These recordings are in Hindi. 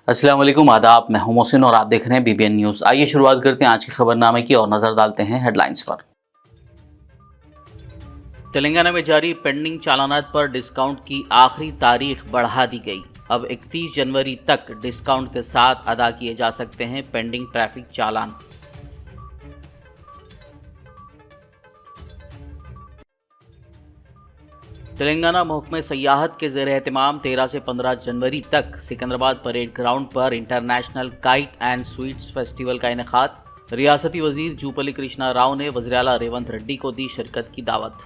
अस्सलाम वालेकुम, आदाब। मैं हूं मोहसिन और आप देख रहे हैं बीबीएन न्यूज़। आइए शुरुआत करते हैं आज के खबरनामे की और नज़र डालते हैं हेडलाइंस पर। तेलंगाना में जारी पेंडिंग चालानात पर डिस्काउंट की आखिरी तारीख बढ़ा दी गई। अब 31 जनवरी तक डिस्काउंट के साथ अदा किए जा सकते हैं पेंडिंग ट्रैफिक चालान। तेलंगाना महकमे सयाहत के ज़ेर एहतमाम 13 से 15 जनवरी तक सिकंदराबाद परेड ग्राउंड पर international kite and sweets festival का इनेकाद। रियासती वजीर जूपल्ली कृष्णा राव ने वज़ीर आला रेवंत रेड्डी को दी शिरकत की दावत।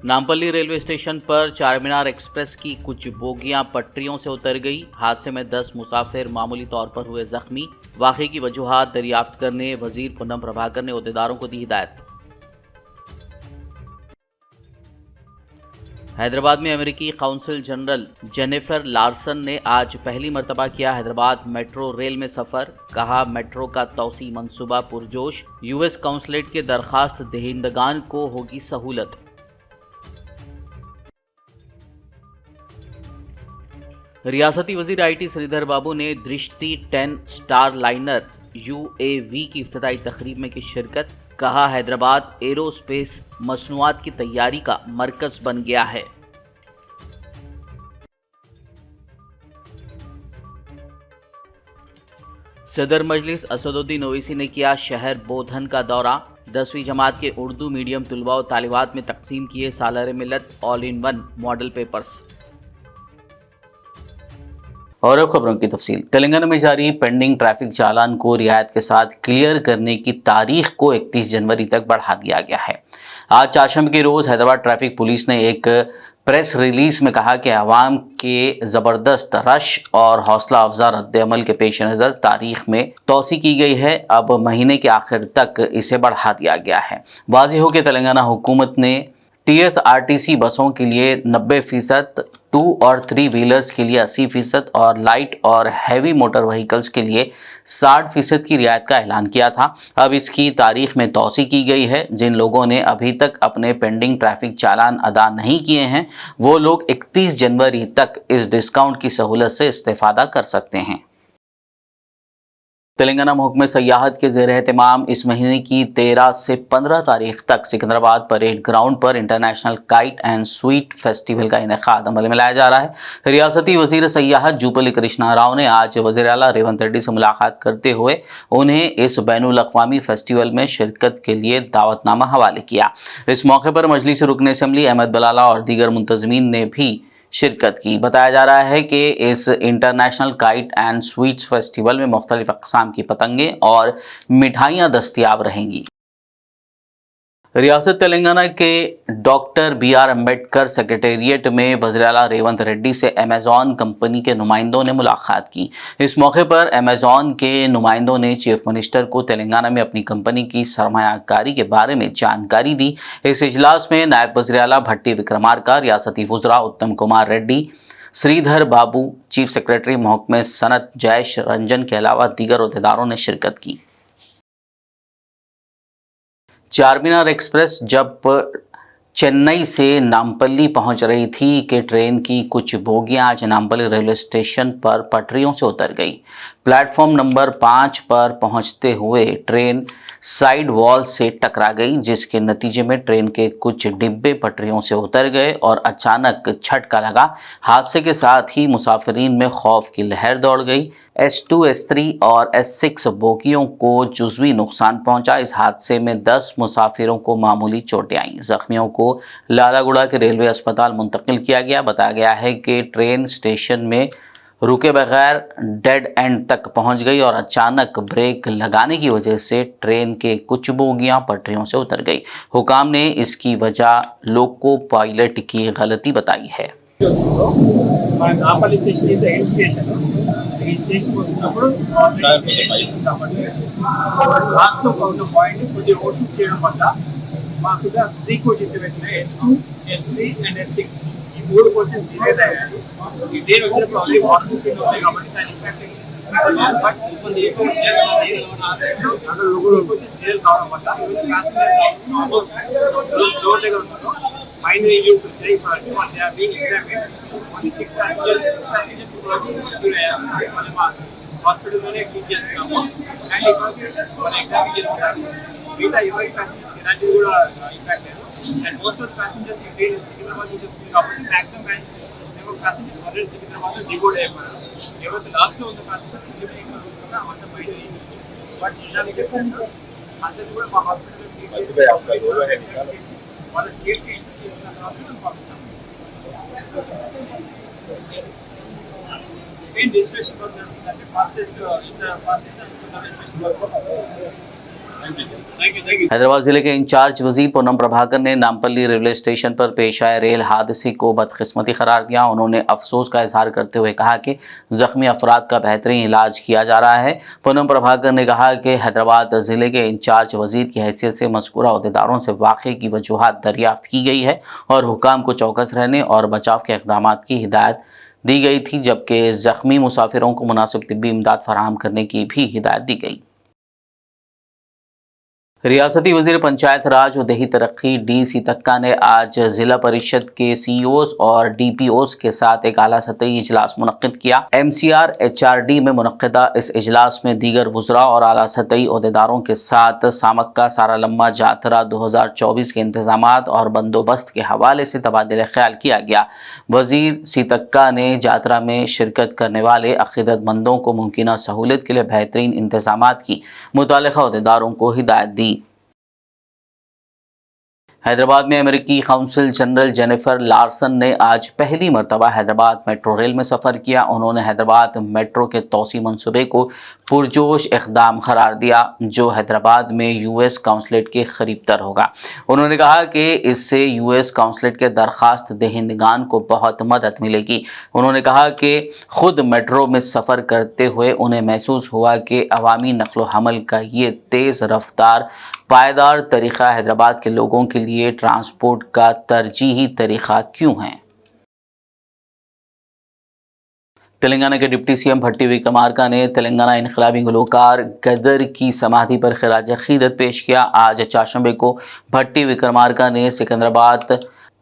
नामपल्ली रेलवे स्टेशन पर चारमीनार एक्सप्रेस की कुछ बोगियां पटरियों से उतर गई। हादसे में 10 मुसाफिर मामूली तौर पर हुए जख्मी। वाक़े की वजूहात दरियाफ्त करने वजीर पूनम प्रभाकर ने ओहदेदारों को दी हिदायत। हैदराबाद में अमेरिकी काउंसिल जनरल जेनिफर लार्सन ने आज पहली मरतबा किया हैदराबाद मेट्रो रेल में सफ़र। कहा, मेट्रो का तौसी मंसूबा पुरजोश। यूएस काउंसलेट के दरखास्त दहिंदगान को होगी सहूलत। रियासती वजीर आईटी श्रीधर बाबू ने दृष्टि 10 स्टार लाइनर UAV की इफ्तिताई तकरीब में की शिरकत। कहा, हैदराबाद एरोस्पेस मसनूआत की तैयारी का मरकज बन गया है। सदर मजलिस असदुद्दीन ओवैसी ने किया शहर बोधन का दौरा। 10वीं जमात के उर्दू मीडियम तुलबा और तालिबात में तकसीम किए Salar Millat all in one model papers. और अब खबरों की तफसील। तेलंगाना में जारी पेंडिंग ट्रैफिक चालान को रियायत के साथ क्लियर करने की तारीख को 31 जनवरी तक बढ़ा दिया गया है। आज चाशम के रोज़ हैदराबाद ट्रैफिक पुलिस ने एक प्रेस रिलीज में कहा कि आवाम के ज़बरदस्त रश और हौसला अफजा रद्द-ए-अमल के पेश नज़र तारीख में तोसी की गई है। अब महीने के आखिर तक इसे बढ़ा दिया गया है। वाज़ेह हो कि तेलंगाना हुकूमत ने TSRTC बसों के लिए 90%, 2 और 3 व्हीलर्स के लिए 80% और लाइट और हैवी मोटर व्हीकल्स के लिए 60% की रियायत का ऐलान किया था। अब इसकी तारीख में तौसी की गई है। जिन लोगों ने अभी तक अपने पेंडिंग ट्रैफिक चालान अदा नहीं किए हैं, वो लोग 31 जनवरी तक इस डिस्काउंट की सहूलत से इस्तेफादा कर सकते हैं। तेलंगाना महकमे सयाहत के ज़ेर एहतमाम इस महीने की 13 से 15 तारीख तक सिकंदराबाद परेड ग्राउंड पर international kite and sweet festival का इनेकाद अमल में लाया जा रहा है। रियासती वजीर सयाहत जूपल्ली कृष्णा राव ने आज वज़ीर आला रेवंत रेड्डी से मुलाकात करते हुए उन्हें इस बैनुल अक़वामी फेस्टिवल में शिरकत के लिए दावतनामा हवाले किया। इस मौके पर मजलिस रुकन असम्बली अहमद बलाला और दीगर मुंतज़मीन ने भी शिरकत की। बताया जा रहा है कि इस international kite and sweets festival में मुख्तलिफ अक़साम की पतंगें और मिठाइयाँ दस्तयाब रहेंगी। रियासत तेलंगाना के डॉक्टर BR अम्बेडकर सेक्रेटेरिएट में वज़ीर आला रेवंत रेड्डी से अमेज़ॉन कंपनी के नुमाइंदों ने मुलाकात की। इस मौके पर अमेज़ॉन के नुमाइंदों ने चीफ मिनिस्टर को तेलंगाना में अपनी कंपनी की सरमायाकारी के बारे में जानकारी दी। इस इजलास में नायब वज़ीर आला भट्टी विक्रमार्का, रियासती वज़रा उत्तम कुमार रेड्डी, श्रीधर बाबू, चीफ सेक्रेटरी महकमे सनत जयेश रंजन के अलावा दीगर ओहदेदारों ने शिरकत की। चारमीनार एक्सप्रेस जब चेन्नई से नामपल्ली पहुंच रही थी कि ट्रेन की कुछ बोगियां आज नामपल्ली रेलवे स्टेशन पर पटरियों से उतर गई। प्लेटफॉर्म नंबर 5 पर पहुंचते हुए ट्रेन साइड वॉल से टकरा गई, जिसके नतीजे में ट्रेन के कुछ डिब्बे पटरियों से उतर गए और अचानक झटका लगा। हादसे के साथ ही मुसाफिरीन में खौफ की लहर दौड़ गई। S2, S3 और S6 बोगियों को जुज़वी नुकसान पहुंचा। इस हादसे में 10 मुसाफिरों को मामूली चोटें आईं। जख्मियों को लालागुड़ा के रेलवे अस्पताल मुंतकिल किया गया। बताया गया है कि ट्रेन स्टेशन में रुके बगैर डेड एंड तक पहुंच गई और अचानक ब्रेक लगाने की वजह से ट्रेन के कुछ बोगियां पटरियों से उतर गई। हुकाम ने इसकी वजह लोको पायलट की गलती बताई है। మూడు కోచెస్ డిలేట్ అయ్యారు. ఈ ట్రైన్ వచ్చినప్పుడు ఆల్రెడీ వాటర్ స్పీడ్ ఉంది కాబట్టి దాని ఇంపాక్ట్ బట్ ఇబ్బంది ఎక్కువ కోచెస్ డిలే కావడం వల్ల ప్యాసింజర్స్ డోర్ దగ్గర ఉన్నారు minor issues వచ్చాయి for everyone. They are being examined. Only 6 passengers ఇప్పుడు injured అయ్యారు. మనం హాస్పిటల్లోనే ట్రీట్ చేస్తున్నాము అండ్ ఇప్పుడు మన ఎగ్జామిన్ చేస్తున్నాము. మిగతా ఎవరి ప్యాసింజర్స్ ఎలాంటివి కూడా ఇంపాక్ట్ లేదు and most of the passengers ఈ ట్రైన్ సికింద్రాబాద్ నుంచి వస్తుంది కాబట్టి మ్యాక్సిమం ప్యాసింజర్స్ ఆల్రెడీ సికింద్రాబాద్లో డిబోర్డ్ అయిపోయారు. ఎవరైతే లాస్ట్లో ఉన్న ప్యాసింజర్స్ అంత బయట బట్ ఇలాంటి చెప్పారు అందరినీ కూడా మా హాస్పిటల్లో ట్రీట్ చేసి వాళ్ళ సేఫ్టీ ఇష్యూ చేసుకున్న తర్వాత మేము పంపిస్తాము. మెయిన్ రిజిస్ట్రేషన్ వర్క్ జరుగుతుందంటే ఫాస్టెస్ట్ రిజిస్ట్రేషన్ వర్క్. हैदराबाद जिले के इंचार्ज वजीर पूनम प्रभाकर ने नामपल्ली रेलवे स्टेशन पर पेश आए रेल हादसे को बदकिस्मती करार दिया। उन्होंने अफसोस का इजहार करते हुए कहा कि जख्मी अफराद का बेहतरीन इलाज किया जा रहा है। पूनम प्रभाकर ने कहा कि हैदराबाद जिले के इंचार्ज वजीर की हैसियत से मज़कूरा अहदेदारों से वाक़े की वजूहात दरियाफ्त की गई है और हुकाम को चौकस रहने और बचाव के इक़दाम की हिदायत दी गई थी, जबकि ज़ख्मी मुसाफिरों को मुनासिब तिब्बी इमदाद फराहम करने की भी हिदायत दी गई। रियासती वजीर पंचायत राज और देही तरक्की डी सीतक्का ने आज जिला परिषद के सीईओज और डीपीओज के साथ एक आला सतही इजलास मुनक्किद किया। MCR HRD में मुनक्किदा इस इजलास में दीगर वज़रा और आला सतही अहदेदारों के साथ सामक्का सारालम्मा जातरा 2024 के इंतजामात और बंदोबस्त के हवाले से तबादला ख्याल किया गया। वजीर सीतक्का ने जातरा में शिरकत करने वाले अक़ीदतमंदों को मुमकिना सहूलत के लिए बेहतरीन इंतजामात की मुतल्लिक़ा अहदेदारों को हिदायत दी। हैदराबाद में अमेरिकी काउंसिल जनरल जेनिफर लार्सन ने आज पहली मरतबा हैदराबाद मेट्रो रेल में सफ़र किया। उन्होंने हैदराबाद मेट्रो के तोसी मंसूबे को पुरजोश इक़दाम करार दिया, जो हैदराबाद में US काउंसलेट के करीब तर होगा। उन्होंने कहा कि इससे US काउंसलेट के दरख्वास्त दहिंदगान को बहुत मदद मिलेगी। उन्होंने कहा कि ख़ुद मेट्रो में सफ़र करते हुए उन्हें महसूस हुआ कि अवामी नक़्ल व हमल का ये तेज़ रफ्तार पायदार तरीक़ा हैदराबाद के लोगों के लिए ट्रांसपोर्ट का तरजीही तरीक़ा क्यों है। तेलंगाना के डिप्टी CM भट्टी विक्रमार्का ने तेलंगाना इनकलाबी गुलकार गदर की समाधि पर खिराज अक़ीदत पेश किया। आज चाशंबे को भट्टी विक्रमार्का ने सिकंदराबाद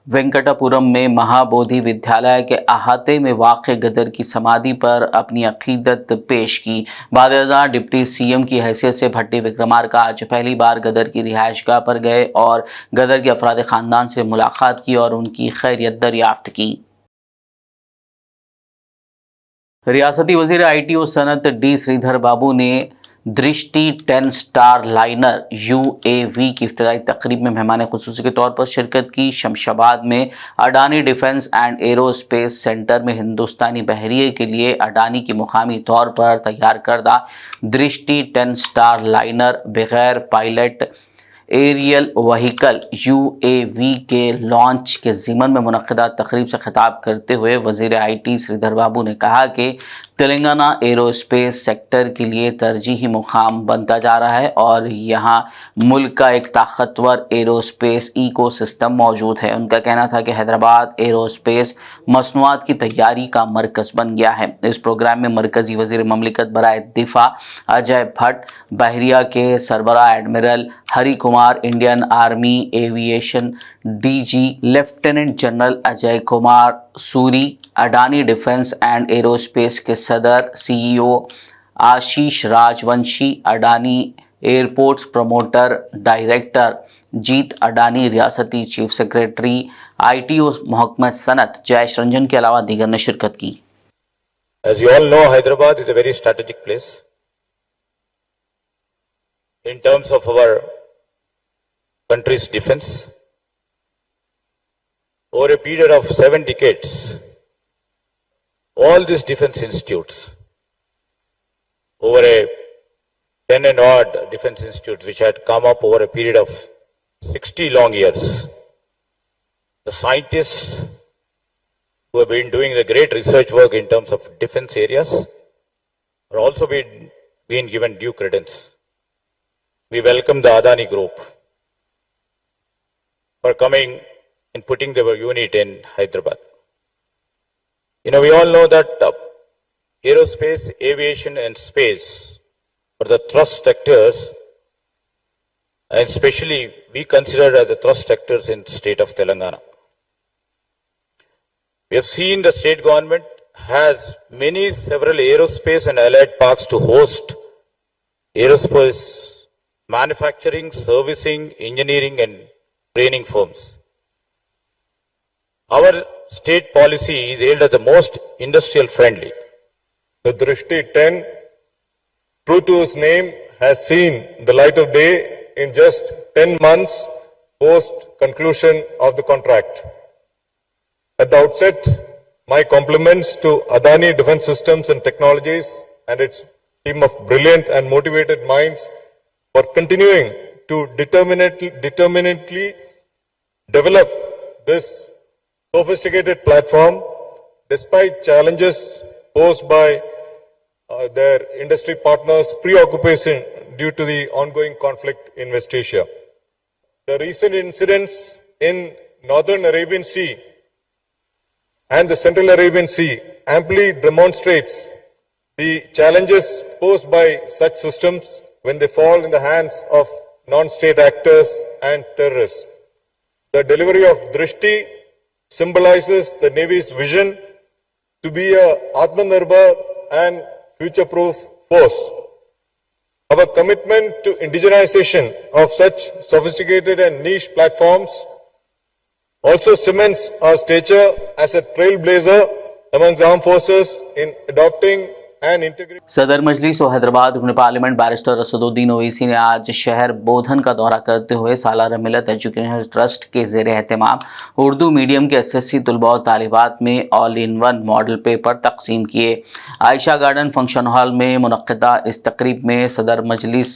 वेंकटापुरम में महाबोधि विद्यालय के अहाते में वाक़े गदर की समाधि पर अपनी अक़ीदत पेश की। बाद डिप्टी CM की हैसियत से भट्टी विक्रमार्का आज पहली बार गदर की रिहाइशगाह पर गए और गदर के अफराद ख़ानदान से मुलाकात की और उनकी खैरियत दरियाफ्त की। रियासती वज़ीर IT और सनत D श्रीधर बाबू ने दृष्टि 10 स्टार लाइनर UAV की इफ्तिताई तकरीब में मेहमान खुसूसी के तौर पर शिरकत की। शमशाबाद में Adani defence and aerospace centre में हिंदुस्तानी बहरिए के लिए अडानी की मुकामी तौर पर तैयार करदा दृष्टि 10 स्टार लाइनर बगैर पायलट एरियल वहीकल UAV के लॉन्च के ज़िमन में मुनक्किदा तकरीब से खिताब करते हुए वज़ीर IT श्रीधर बाबू ने कहा कि तेलंगाना एरोस्पेस सेक्टर के लिए तरजीही मुकाम बनता जा रहा है और यहाँ मुल्क का एक ताकतवर एरोस्पेस इकोसिस्टम मौजूद है। उनका कहना था कि हैदराबाद एरोस्पेस मसनूआत की तैयारी का मरकज़ बन गया है। इस प्रोग्राम में मरकज़ी वज़ीर ममलिकत बराए दिफा अजय भट्ट, बहरिया के सरबराह admiral Hari Kumar, Indian army aviation DG lieutenant general Ajay Kumar Suri, Adani defence and aerospace के सदर CEO Ashish Rajvanshi, Adani airports promoter director Jeet Adani, रियासती चीफ सेक्रेटरी ITO महकमा सनत जयेश रंजन के अलावा दीगर ने शिरकत की। As you all know, Hyderabad is a very strategic place in terms of our country's defense. Over a period of 7 decades, all these defense institutes, over a 10 and odd defense institutes which had come up over a period of 60 long years, the scientists who have been doing the great research work in terms of defense areas are also being given due credence. We welcome the Adani Group for coming and putting their unit in Hyderabad. You know, we all know that aerospace, aviation and space are the thrust sectors, and especially we consider as the thrust sectors in the state of Telangana. We have seen the state government has several aerospace and allied parks to host aerospace manufacturing, servicing, engineering and training firms. Our state policy is hailed as the most industrial friendly. The Drishti 10, true to its name, has seen the light of day in just 10 months post conclusion of the contract. At the outset, my compliments to Adani Defence Systems and Technologies and its team of brilliant and motivated minds for continuing to determinedly develop this sophisticated platform despite challenges posed by their industry partners' preoccupation due to the ongoing conflict in West Asia. The recent incidents in Northern Arabian Sea and the Central Arabian Sea amply demonstrates the challenges posed by such systems when they fall in the hands of non-state actors and terrorists. The delivery of Drishti symbolizes the Navy's vision to be a Atmanirbhar and future-proof force. Our commitment to indigenization of such sophisticated and niche platforms also cements our stature as a trailblazer among the armed forces in adopting and integrating. सदर मजलिस और हैदराबाद रुकन पार्लियामेंट बैरिस्टर असदुद्दीन ओवैसी ने आज शहर बोधन का दौरा करते हुए सालाना मिलत एजुकेशन ट्रस्ट के ज़ेर एहतमाम उर्दू मीडियम के एसएससी तलबा और तालिबात में all in one model paper तकसीम किए। आयशा गार्डन फंक्शन हॉल में मुनक्किदा इस तकरीब में सदर मजलिस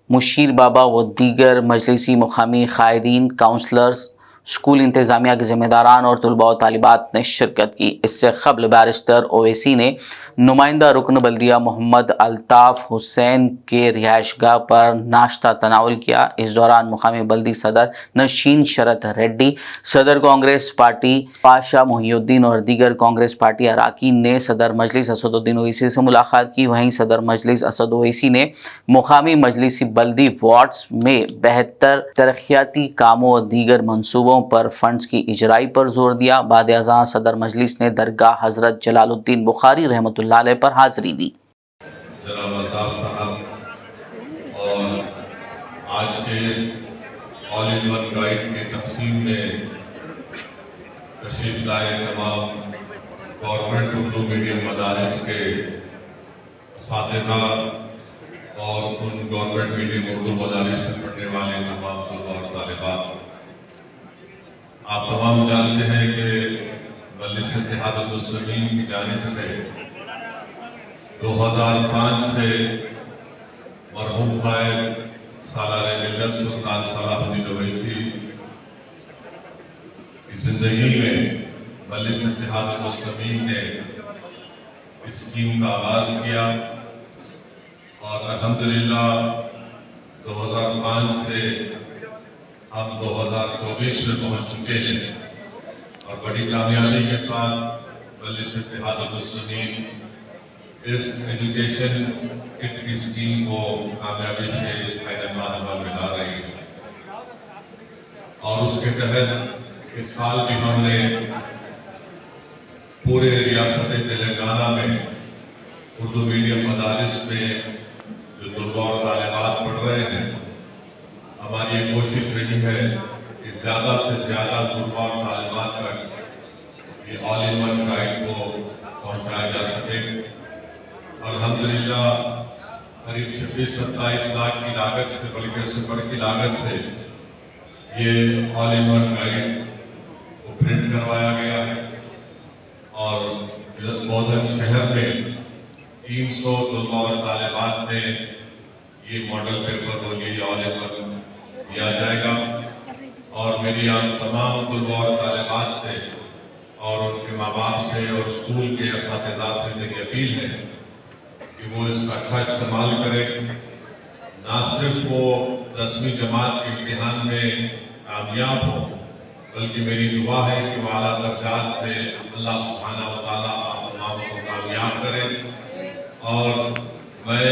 मुशीर बाबा व दीगर मजलिसी मुकामी कायदीन, काउंसलर्स, स्कूल इंतज़ामिया के ज़िम्मेदारान और तलबा और तालिबात ने शिरकत की। इससे कबल बैरिस्टर ओवैसी ने नुमाइंदा रुकन बल्दिया मोहम्मद अल्ताफ़ हुसैन के रिहाइशगाह पर नाश्ता तनावल किया। इस दौरान मुकामी बल्दी सदर नशीन शरत रेड्डी, सदर कांग्रेस पार्टी पाशा मोहिउद्दीन और दीगर कांग्रेस पार्टी अरकान ने सदर मजलिस असदुद्दीन ओवैसी से मुलाकात की। वहीं सदर मजलिस असद ओवैसी ने मुकामी मजलिसी बल्दी वार्ड्स में बेहतर तरक्याती कामों और दीगर मनसूबों पर फंड्स की इजराई पर जोर दिया। बाद अज़ां सदर मजलिस ने दरगाह हजरत जलालुद्दीन बुखारी रहमतुल्लाह अलैह पर हाजिरी दी। जनाब अल्ताफ साहब और आज के ऑल इन वन गाइड के तकसीम में तशरीफ लाए तमाम गवर्नमेंट उर्दू मीडियम मदारिस के असातिज़ा और उन गवर्नमेंट मीडियम उर्दू मदारिस में पढ़ने वाले तमाम तलबा और तालिबात, आप तमाम जानते हैं कि मजलिस इत्तेहादुल मुस्लिमीन की जानिब से 2005 से मरहूम क़ायद सालारे मिल्लत सुल्तान सलाहुद्दीन ओवैसी की जिंदगी में मजलिस इत्तेहादुल मुस्लिमीन ने इस स्कीम का आगाज किया और अल्हम्दुलिल्लाह 2005 से हम 2024 में पहुंच चुके हैं और बड़ी कामयाबी के साथ मजलिस इत्तेहादुल मुस्लिमीन इस एजुकेशन किट की स्कीम को कामयाबी से इस हैदराबाद में ला रही है और उसके तहत इस साल भी हमने पूरे रियासत तेलंगाना में उर्दू मीडियम मदारिस में जो तलबा और तालिबात पढ़ रहे हैं, हमारी ये कोशिश रही है कि ज़्यादा से ज़्यादा तलबा और तालिबात तक ये ऑल इन वन गाइड को पहुँचाया जा सके। अल्हम्दुलिल्लाह करीब 26-27 लाख की लागत से, बल्कि उससे बढ़ की लागत से ये ऑल इन वन गाइड को प्रिंट करवाया गया है और बोधन शहर में 300 तलबा और तालिबात में ये मॉडल पेपर और ये ऑल इन वन दिया जाएगा। और मेरी आज तमाम तलबा और तालिबात से और उनके माँ बाप से और स्कूल के असातिज़ा से मेरी अपील है कि वो इसका अच्छा इस्तेमाल करें। ना सिर्फ वो 10वीं जमात के इम्तिहान में कामयाब हो, बल्कि मेरी दुआ है कि वो आला दर्जात में अल्लाह सुब्हानहू व तआला आप तमाम को कामयाब करें। और मैं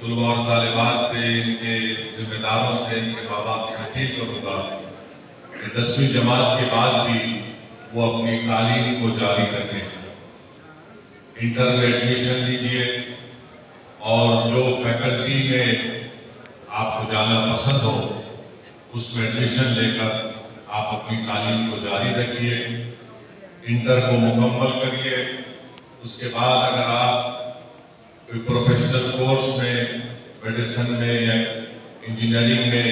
तलबा और तालिबात से, इनके जिम्मेदारों से, इनके माँ बाप से अपील करूँगा कि 10वीं जमात के बाद भी वो अपनी तालीम को जारी रखें। इंटर में एडमिशन लीजिए और जो फैकल्टी में आपको जाना पसंद हो उसमें एडमिशन लेकर आप अपनी तालीम को जारी रखिए। इंटर को मुकम्मल करिए। उसके बाद अगर आप कोई प्रोफेशनल कोर्स में, मेडिसिन में या इंजीनियरिंग में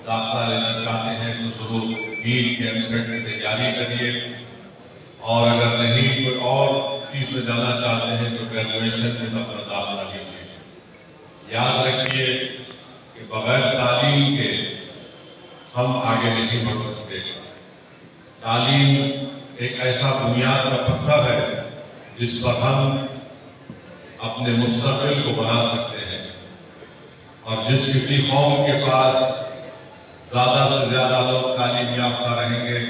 दाखिला लेना चाहते हैं तो जरूर नीट के एमसेट की तैयारी करिए। और अगर नहीं कोई और चीज में जाना चाहते हैं तो ग्रेजुएशन में अपना दाखिला लीजिए। याद रखिए कि बगैर तालीम के हम आगे नहीं बढ़ सकते। तालीम एक ऐसा बुनियाद का पत्थर है जिस पर हम अपने मुस्तकबिल को बना सकते हैं। और जिस किसी कौम के पास ज्यादा से ज्यादा लोग तालीम याफ्ता रहेंगे।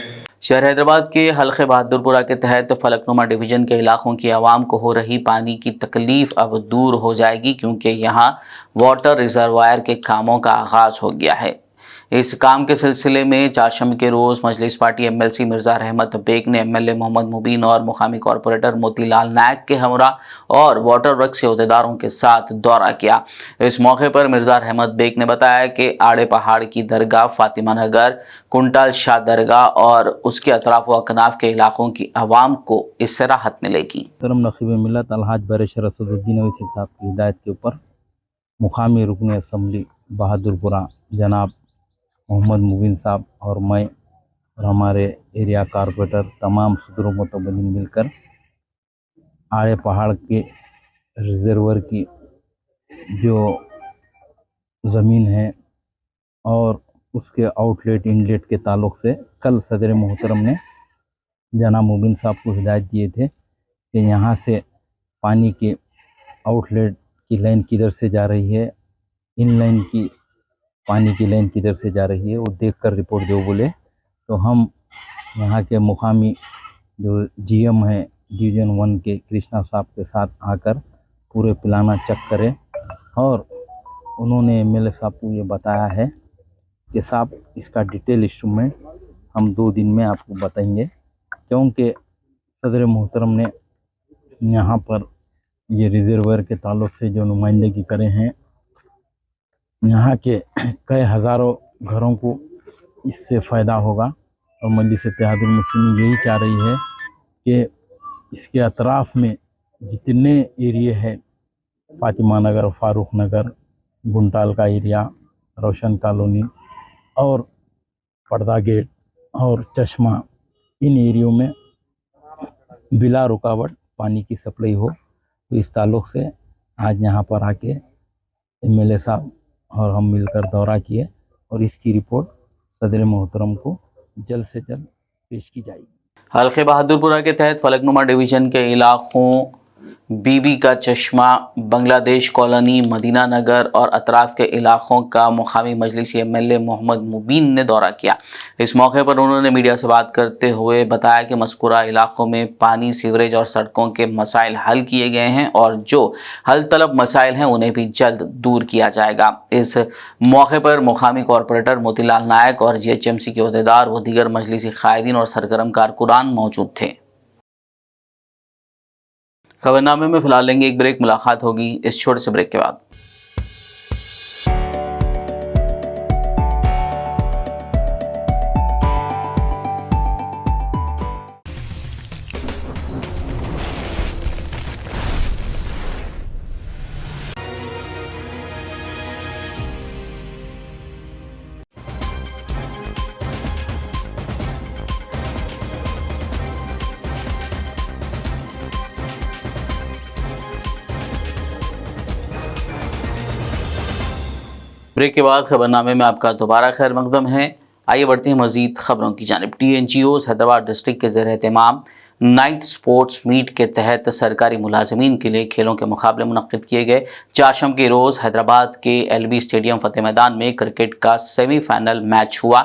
शहर हैदराबाद के हल्के बहादुरपुरा के तहत फलकनुमा डिवीजन के इलाकों की आवाम को हो रही पानी की तकलीफ अब दूर हो जाएगी, क्योंकि यहाँ वाटर रिजर्वायर के कामों का आगाज हो गया है। इस काम के सिलसिले में चारशंबे के रोज़ मजलिस पार्टी एमएलसी मिर्ज़ा रहमत बेग ने एमएलए मोहम्मद मुबीन और मुकामी कॉरपोरेटर मोतीलाल नायक के हमरा और वाटर वर्क्स के अहदेदारों के साथ दौरा किया। इस मौके पर मिर्ज़ा रहमत बेग ने बताया कि आड़े पहाड़ की दरगाह, फातिमा नगर, कुंटाल शाह दरगाह और उसके अतराफ व अकनाफ के इलाकों की आवाम को इससे राहत मिलेगी। तरम नकीब मिलत अलहाज बैरिस्टर असदुद्दीन अवैसी साहब की हिदायत के ऊपर मुकामी रुकन असम्बली बहादुरपुरा जनाब मोहम्मद मुबीन साहब और मैं और हमारे एरिया कारपोरेटर तमाम सदरों मुतबलीन मिलकर आड़े पहाड़ के रिजर्वर की जो ज़मीन है और उसके आउटलेट इनलेट के ताल्लुक़ से कल सदर मोहतरम ने जनाब मुबीन साहब को हिदायत दिए थे कि यहाँ से पानी के आउटलेट की लाइन किधर से जा रही है, इन लाइन की पानी की लाइन किधर से जा रही है, वो देखकर रिपोर्ट दो बोले। तो हम यहाँ के मुकामी जो जीएम है डिवीज़न 1 के कृष्णा साहब के साथ आकर पूरे प्लाना चेक करें और उन्होंने एमएलए साहब को ये बताया है कि साहब इसका डिटेल इंस्ट्रूमेंट हम 2 दिन में आपको बताएंगे, क्योंकि सदर मोहतरम ने यहाँ पर ये रिजर्वर के ताल्लुक़ से जो नुमाइंदगी करे हैं, यहाँ के कई हज़ारों घरों को इससे फ़ायदा होगा। और मजलिस इत्तेहादुल मुस्लिमीन यही चाह रही है कि इसके अतराफ़ में जितने एरिए हैं, फातिमा नगर, फ़ारूक नगर, गुंटाल का एरिया, रोशन कॉलोनी और पर्दा गेट और चश्मा, इन एरियो में बिला रुकावट पानी की सप्लाई हो। तो इस ताल्लुक़ से आज यहाँ पर आके एमएलए साहब और हम मिलकर दौरा किए और इसकी रिपोर्ट सदर मोहतरम को जल्द से जल्द पेश की जाएगी। हल्के बहादुरपुरा के तहत फलकनुमा डिवीजन के इलाकों बीबी का चश्मा, बांग्लादेश कॉलोनी, मदीना नगर और अतराफ के इलाकों का मुकामी मजलिसी एमएलए मोहम्मद मुबीन ने दौरा किया। इस मौके पर उन्होंने मीडिया से बात करते हुए बताया कि मज़कूरा इलाकों में पानी, सीवरेज और सड़कों के मसाइल हल किए गए हैं और जो हल तलब मसाइल हैं उन्हें भी जल्द दूर किया जाएगा। इस मौके पर मुकामी कॉरपोरेटर मोतीलाल नायक और जीएचएमसी के अहदेदार व दीगर मजलिसी कायदीन और सरगर्म कारकुनान मौजूद थे। खबरनामे में फिलहाल लेंगे एक ब्रेक, मुलाकात होगी इस छोटे से ब्रेक के बाद। ब्रेक के बाद खबरनामे में आपका दोबारा खैर मकदम है। आइए बढ़ते हैं मजीद खबरों की जानिब। TNGOs हैदराबाद डिस्ट्रिक्ट के ज़ेर एहतमाम 9th स्पोर्ट्स मीट के तहत सरकारी मुलाजमीन के लिए खेलों के मुकाबले मुनक्किद किए गए। चारशंबे के रोज़ हैदराबाद के LB स्टेडियम फतेह मैदान में क्रिकेट का सेमीफाइनल मैच हुआ,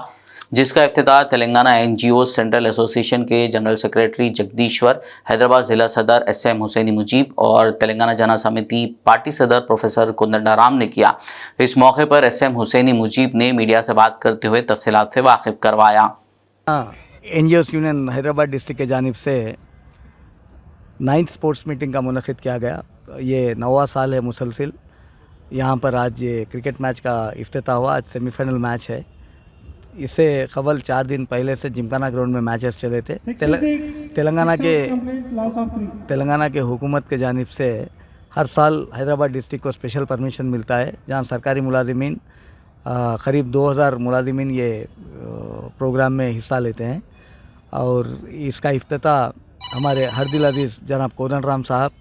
जिसका इफ्तिताह तेलंगाना NGOs सेंट्रल एसोसिएशन के जनरल सेक्रेटरी जगदीश्वर, हैदराबाद ज़िला सदर SM हुसैनी मुजीब और तेलंगाना जना समिति पार्टी सदर प्रोफेसर कुंदंडाराम ने किया। इस मौके पर SM हुसैनी मुजीब ने मीडिया से बात करते हुए तफसीलात से वाकिफ करवाया। एनजीओस यूनियन हैदराबाद डिस्ट्रिक्ट के जानिब से 9th स्पोर्ट्स मीटिंग का मुनक़िद किया गया। ये 9वां साल है मुसलसिल। यहाँ पर आज ये क्रिकेट मैच का इफ्तिताह हुआ। आज सेमीफाइनल मैच है। इससे कबल 4 दिन पहले से जिमखाना ग्राउंड में मैचेस चले थे। तेलंगाना के हुकूमत के जानिब से हर साल हैदराबाद डिस्ट्रिक्ट को स्पेशल परमिशन मिलता है, जहाँ सरकारी मुलाजिमीन करीब 2000 मुलाजिमीन ये प्रोग्राम में हिस्सा लेते हैं। और इसका इफ्तिताह हमारे हरदिल अजीज़ जनाब कोदंड राम साहब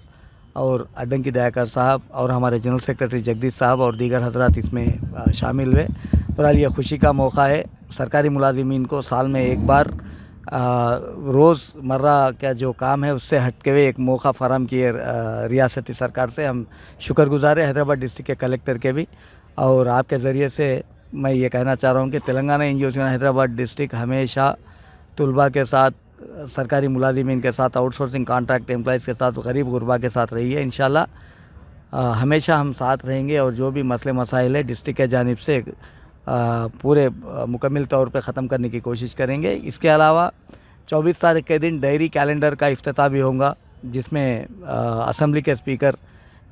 और अड्डंकी दयाकर साहब और हमारे जनरल सेक्रेटरी जगदीश साहब और दीगर हजरात इसमें शामिल हुए। बहरहाल ये खुशी का मौका है। सरकारी मुलाजिमीन को साल में एक बार रोज़मर्रा का जो काम है उससे हटके हुए एक मौका फराहम किए रियासती सरकार से। हम शुक्रगुज़ार हैं हैदराबाद डिस्ट्रिक्ट के कलेक्टर के भी। और आपके ज़रिए से मैं ये कहना चाह रहा हूँ कि Telangana NGO union Hyderabad district हमेशा तुलबा के साथ, सरकारी मुलाजिमीन के साथ, आउटसोर्सिंग कॉन्ट्रैक्ट एम्प्लॉइज़ के साथ, गरीब गुरबा के साथ रही है। इंशाल्लाह हमेशा हम साथ रहेंगे और जो भी मसले मसाइल है डिस्ट्रिक्ट के जानिब से पूरे मुकम्मल तौर पे ख़त्म करने की कोशिश करेंगे। इसके अलावा 24 तारीख के दिन डायरी कैलेंडर का इफ्तिताह भी होगा, जिसमें असम्बली के स्पीकर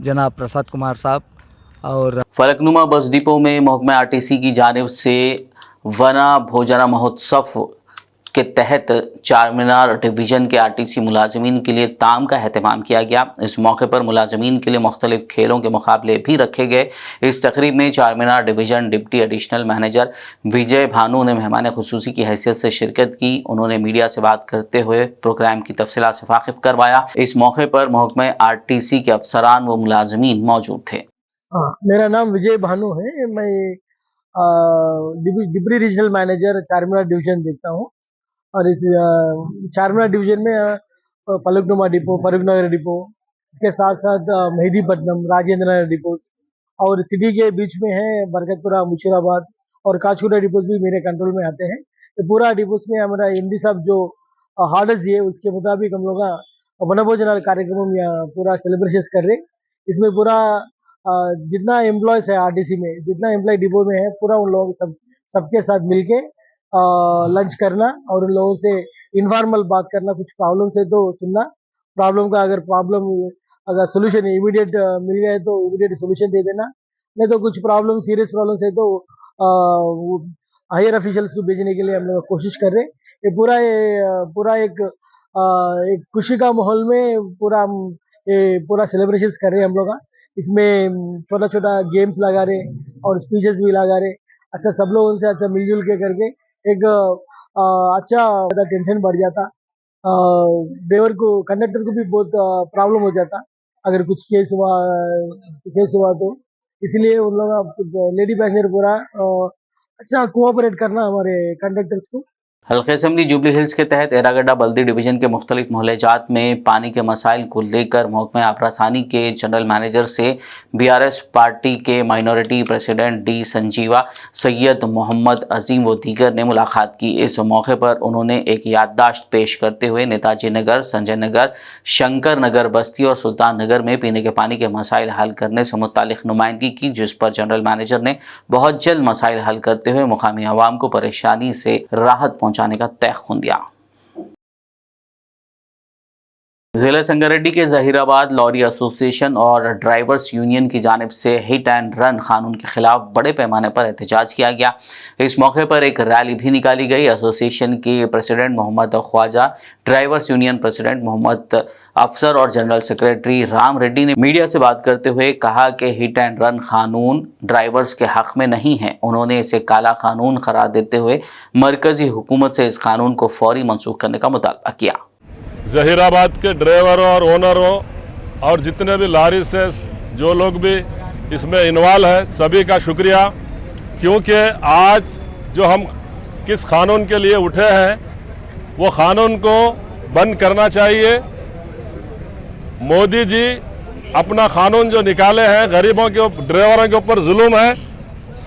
जनाब प्रसाद कुमार साहब और फलकनुमा बस डिपो में महकमा आरटीसी की जानिब से वना भोजना महोत्सव के तहत चारमीनार डिवीज़न के आरटीसी मुलाजमीन के लिए ताम का एहतमाम किया गया। इस मौके पर मुलाजमीन के लिए मुख्तलिफ खेलों के मुकाबले भी रखे गए। इस तकरीब में Charminar division deputy additional manager Vijay Bhanu ने मेहमान खुसूसी की हैसियत से शिरकत की। उन्होंने मीडिया से बात करते हुए प्रोग्राम की तफसीलात से वाकिफ करवाया। इस मौके पर महकमा आरटीसी के अफसरान व मुलाजमीन मौजूद थे। मेरा नाम विजय भानु है। मैं deputy regional manager Charminar division देखता हूँ। और इस चारमीनार डिवीज़न में फलकनुमा डिपो, फरूख नगर डिपो, इसके साथ साथ मेहदीपट्टनम, राजेंद्र नगर डिपोज और सिटी के बीच में है बरकतपुरा, मुशीराबाद और काचगुड़ा डिपोज भी मेरे कंट्रोल में आते हैं। तो पूरा डिपोज में हमारा एमडी साहब जो ऑर्डर्स दिए उसके मुताबिक हम लोग वनभोजन कार्यक्रम में पूरा सेलिब्रेशन कर रहे। इसमें पूरा जितना एम्प्लॉयज है आरटीसी में, जितना एम्प्लॉय डिपो में है, पूरा उन लोगों सबके साथ मिलके लंच करना और उन लोगों से इनफॉर्मल बात करना। कुछ प्रॉब्लम है तो सुनना, प्रॉब्लम का अगर सोल्यूशन इमीडिएट मिल गए तो इमीडिएट सोल्यूशन दे देना, नहीं तो कुछ प्रॉब्लम सीरियस प्रॉब्लम है तो हायर ऑफिशियल्स को भेजने के लिए हम लोग कोशिश कर रहे हैं। ये पूरा एक खुशी का माहौल में पूरा सेलिब्रेशन कर रहे हैं हम लोग। इसमें छोटा छोटा गेम्स लगा रहे और स्पीचेस भी लगा रहे। अच्छा, सब लोग उनसे अच्छा मिलजुल के करके एक अच्छा टेंशन बढ़ जाता। ड्राइवर को, कंडक्टर को भी बहुत प्रॉब्लम हो जाता अगर कुछ केस हुआ तो। इसलिए उन लोग लेडी पैसेंजर पूरा अच्छा कोऑपरेट करना हमारे कंडक्टर्स को। हल्के असम्बली जुबली हिल्स के तहत एरागड्डा बल्दी डिवीज़न के मुख्तलिफ मोहल्लेजात में पानी के मसाइल को लेकर महकमा आबरासानी के जनरल मैनेजर से बीआरएस पार्टी के minority president D Sanjeeva, Syed Mohammed Azeem व दीगर ने मुलाकात की। इस मौके पर उन्होंने एक याददाश्त पेश करते हुए नेताजी नगर, संजय नगर, शंकर नगर बस्ती और सुल्तान नगर में पीने के पानी के मसाइल हल करने से मुतालिक नुमाइंदगी की, जिस पर जनरल मैनेजर ने बहुत जल्द मसाइल हल करते हुए मुकामी आवाम को परेशानी से राहत पहुंचाने का तयख्खुन दिया। जिला संगारेड्डी के जहीराबाद लॉरी एसोसिएशन और ड्राइवर्स यूनियन की जानिब से हिट एंड रन कानून के खिलाफ बड़े पैमाने पर एहतजाज किया गया। इस मौके पर एक रैली भी निकाली गई। एसोसिएशन के president Mohammed Khwaja, drivers union president Mohammed Afsar और जनरल सेक्रेटरी राम रेड्डी ने मीडिया से बात करते हुए कहा कि हिट एंड रन कानून ड्राइवर्स के हक में नहीं है। उन्होंने इसे काला कानून करार देते हुए मरकजी हुकूमत से इस कानून को फौरी मनसूख करने का मुतालबा किया। जहीराबाद के ड्राइवरों और ओनरों और जितने भी लारी से जो लोग भी इसमें इन्वॉल्व है, सभी का शुक्रिया, क्योंकि आज जो हम किस कानून के लिए उठे हैं वो कानून को बंद करना चाहिए। मोदी जी अपना कानून जो निकाले हैं गरीबों के ड्राइवरों के ऊपर जुल्म है।